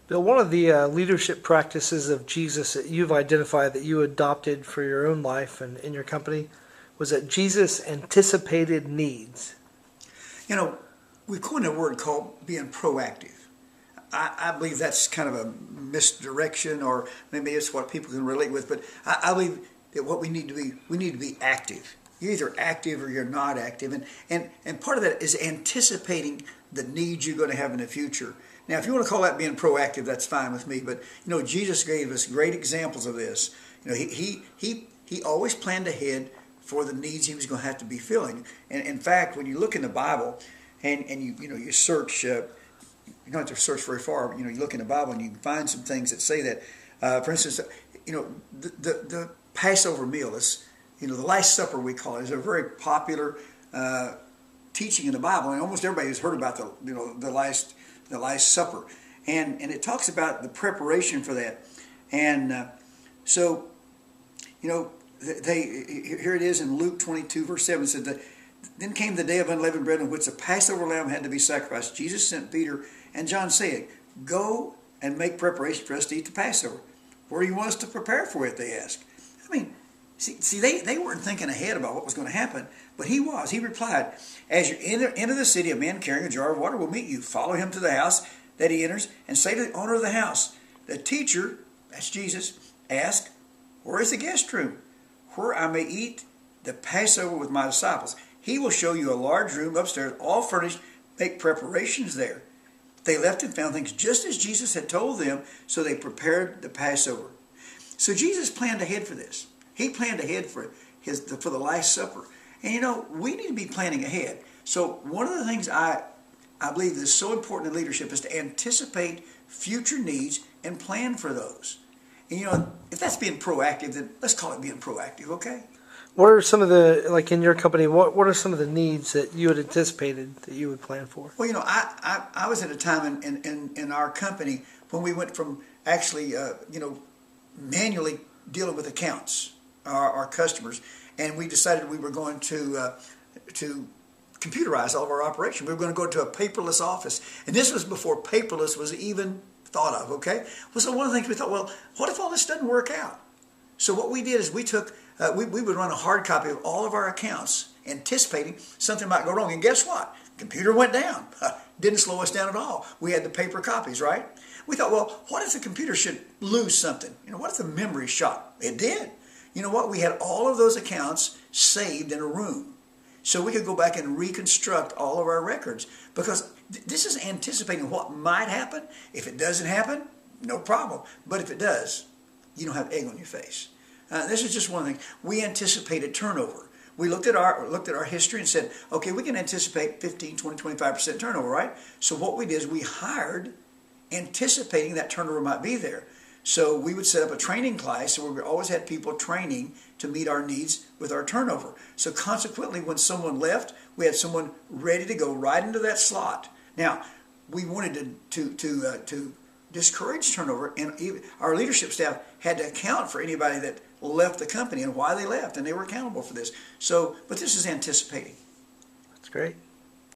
Bill, one of the leadership practices of Jesus that you've identified that you adopted for your own life and in your company was that Jesus anticipated needs. You know, we coined a word called being proactive. I believe that's kind of a misdirection, or maybe it's what people can relate with, but I believe that what we need to be active. You're either active or you're not active. And part of that is anticipating the needs you're going to have in the future. Now, if you want to call that being proactive, that's fine with me. But, you know, Jesus gave us great examples of this. You know, he always planned ahead for the needs he was going to have to be filling. And in fact, when you look in the Bible and you search, you don't have to search very far. You know, you look in the Bible and you find some things that say that. For instance, you know, the Passover meal is, you know, the Last Supper we call it, is a very popular teaching in the Bible, and almost everybody has heard about the Last Supper, and it talks about the preparation for that, and so, you know, here it is in Luke 22 verse 7. It said that then came the day of unleavened bread in which the Passover lamb had to be sacrificed. Jesus sent Peter and John, saying, "Go and make preparation for us to eat the Passover." "Where do you want us to prepare for it?" they asked. I mean, see, they weren't thinking ahead about what was going to happen, but he was. He replied, "As you enter the city, a man carrying a jar of water will meet you. Follow him to the house that he enters, and say to the owner of the house, 'The teacher,'" that's Jesus, "asked, 'Where is the guest room, where I may eat the Passover with my disciples?' He will show you a large room upstairs, all furnished. Make preparations there." They left and found things just as Jesus had told them, so they prepared the Passover. So Jesus planned ahead for this. He planned ahead for the Last Supper. And you know, we need to be planning ahead. So one of the things I believe is so important in leadership is to anticipate future needs and plan for those. And you know, if that's being proactive, then let's call it being proactive, okay? What are some of the, like in your company, what are some of the needs that you had anticipated that you would plan for? Well, you know, I was at a time in our company when we went from actually, manually dealing with accounts, our customers, and we decided we were going to computerize all of our operation. We were going to go to a paperless office, and this was before paperless was even thought of. Okay, well, so one of the things we thought, well, what if all this doesn't work out? So what we did is we took, we would run a hard copy of all of our accounts, anticipating something might go wrong. And guess what? Computer went down. Didn't slow us down at all. We had the paper copies, right? We thought, well, what if the computer should lose something? You know, what if the memory shot? It did. You know what? We had all of those accounts saved in a room. So we could go back and reconstruct all of our records, because this is anticipating what might happen. If it doesn't happen, no problem. But if it does, you don't have egg on your face. This is just one thing. We anticipated turnover. We looked at our history and said, okay, we can anticipate 15, 20, 25% turnover, right? So what we did is we hired, anticipating that turnover might be there. So we would set up a training class where we always had people training to meet our needs with our turnover. So consequently, when someone left, we had someone ready to go right into that slot. Now, we wanted to discourage turnover, and our leadership staff had to account for anybody that left the company and why they left, and they were accountable for this. So, but this is anticipating. That's great.